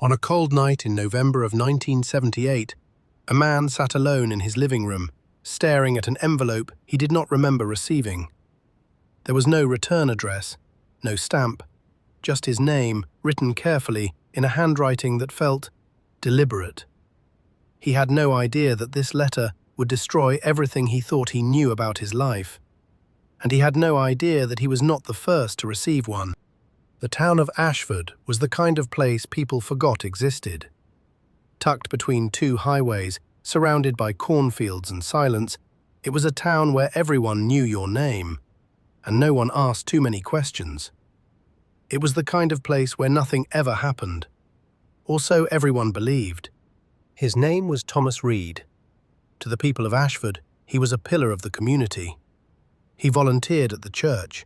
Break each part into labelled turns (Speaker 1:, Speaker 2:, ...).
Speaker 1: On a cold night in November of 1978, a man sat alone in his living room, staring at an envelope he did not remember receiving. There was no return address, no stamp, just his name written carefully in a handwriting that felt deliberate. He had no idea that this letter would destroy everything he thought he knew about his life. And he had no idea that he was not the first to receive one. The town of Ashford was the kind of place people forgot existed. Tucked between two highways, surrounded by cornfields and silence, it was a town where everyone knew your name, and no one asked too many questions. It was the kind of place where nothing ever happened, or so everyone believed. His name was Thomas Reed. To the people of Ashford, he was a pillar of the community. He volunteered at the church.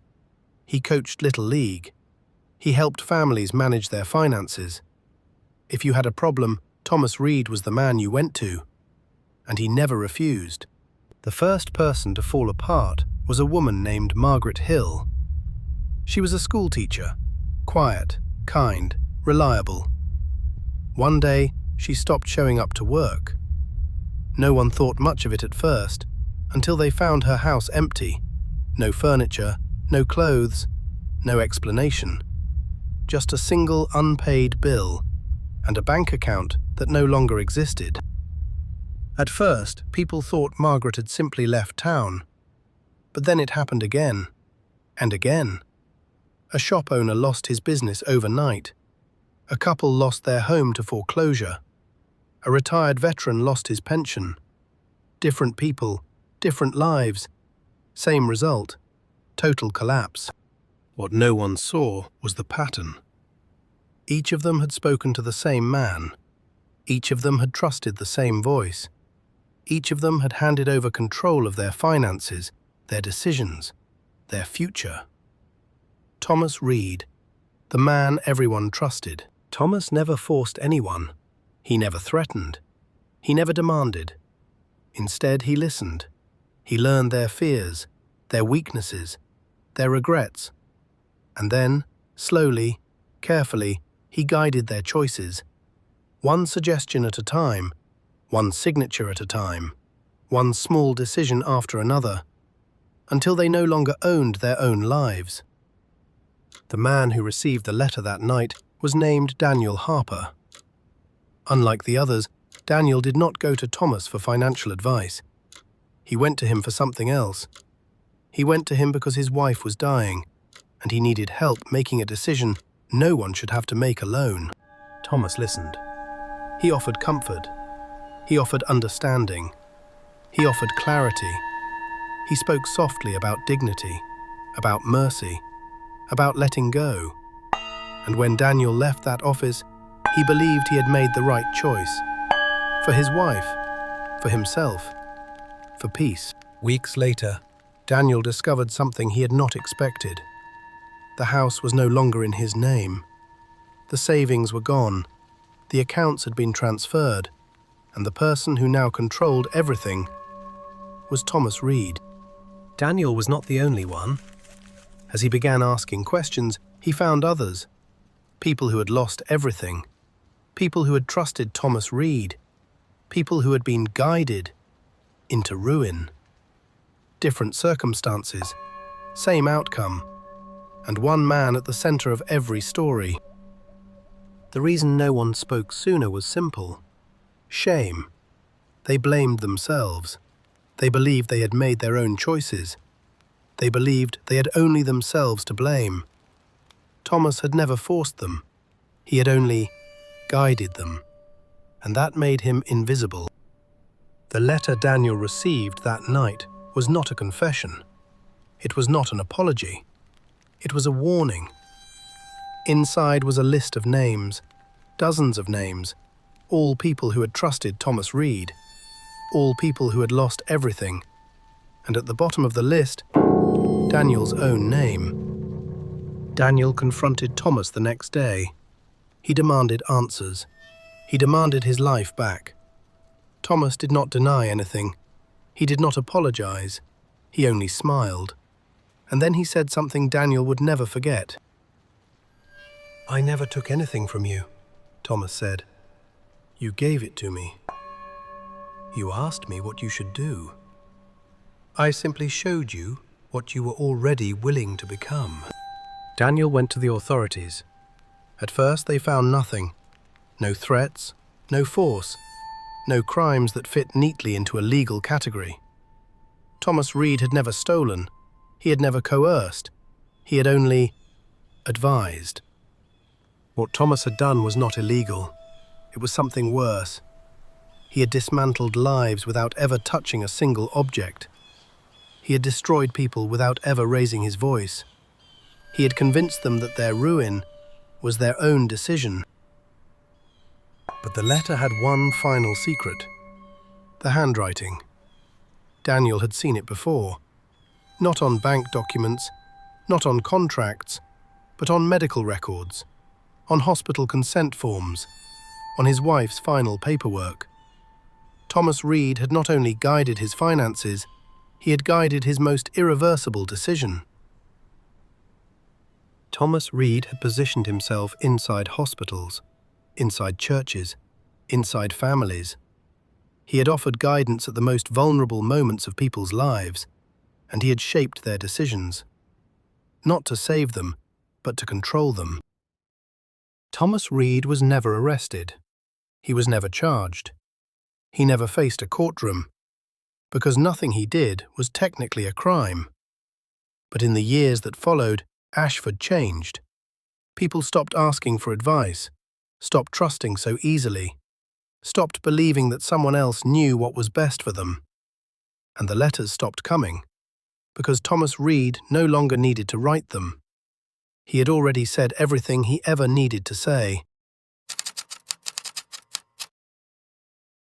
Speaker 1: He coached Little League. He helped families manage their finances. If you had a problem, Thomas Reed was the man you went to, and he never refused. The first person to fall apart was a woman named Margaret Hill. She was a schoolteacher, quiet, kind, reliable. One day, she stopped showing up to work. No one thought much of it at first, until they found her house empty. No furniture, no clothes, no explanation. Just a single unpaid bill and a bank account that no longer existed. At first, people thought Margaret had simply left town. But then it happened again, and again. A shop owner lost his business overnight. A couple lost their home to foreclosure. A retired veteran lost his pension. Different people, different lives. Same result, total collapse. What no one saw was the pattern. Each of them had spoken to the same man. Each of them had trusted the same voice. Each of them had handed over control of their finances, their decisions, their future. Thomas Reed, the man everyone trusted. Thomas never forced anyone. He never threatened. He never demanded. Instead, he listened. He learned their fears, their weaknesses, their regrets. And then, slowly, carefully, he guided their choices. One suggestion at a time, one signature at a time, one small decision after another, until they no longer owned their own lives. The man who received the letter that night was named Daniel Harper. Unlike the others, Daniel did not go to Thomas for financial advice. He went to him for something else. He went to him because his wife was dying, and he needed help making a decision no one should have to make alone. Thomas listened. He offered comfort. He offered understanding. He offered clarity. He spoke softly about dignity, about mercy, about letting go. And when Daniel left that office, he believed he had made the right choice. For his wife, for himself, for peace. Weeks later, Daniel discovered something he had not expected. The house was no longer in his name. The savings were gone. The accounts had been transferred, and the person who now controlled everything was Thomas Reed. Daniel was not the only one. As he began asking questions, he found others. People who had lost everything. People who had trusted Thomas Reed. People who had been guided into ruin. Different circumstances, same outcome, and one man at the center of every story. The reason no one spoke sooner was simple. Shame. They blamed themselves. They believed they had made their own choices. They believed they had only themselves to blame. Thomas had never forced them. He had only guided them, and that made him invisible. The letter Daniel received that night was not a confession. It was not an apology. It was a warning. Inside was a list of names, dozens of names, all people who had trusted Thomas Reed, all people who had lost everything, and at the bottom of the list, Daniel's own name. Daniel confronted Thomas the next day. He demanded answers. He demanded his life back. Thomas did not deny anything. He did not apologize. He only smiled. And then he said something Daniel would never forget. "I never took anything from you. Thomas said. "You gave it to me. You asked me what you should do. I simply showed you what you were already willing to become." Daniel went to the authorities. At first they found nothing. No threats, no force, no crimes that fit neatly into a legal category. Thomas Reed had never stolen. He had never coerced. He had only advised. What Thomas had done was not illegal. It was something worse. He had dismantled lives without ever touching a single object. He had destroyed people without ever raising his voice. He had convinced them that their ruin was their own decision. But the letter had one final secret: the handwriting. Daniel had seen it before. Not on bank documents, not on contracts, but on medical records, on hospital consent forms, on his wife's final paperwork. Thomas Reed had not only guided his finances, he had guided his most irreversible decision. Thomas Reed had positioned himself inside hospitals, inside churches, inside families. He had offered guidance at the most vulnerable moments of people's lives, and he had shaped their decisions. Not to save them, but to control them. Thomas Reed was never arrested. He was never charged. He never faced a courtroom, because nothing he did was technically a crime. But in the years that followed, Ashford changed. People stopped asking for advice, stopped trusting so easily, stopped believing that someone else knew what was best for them. And the letters stopped coming, because Thomas Reed no longer needed to write them. He had already said everything he ever needed to say.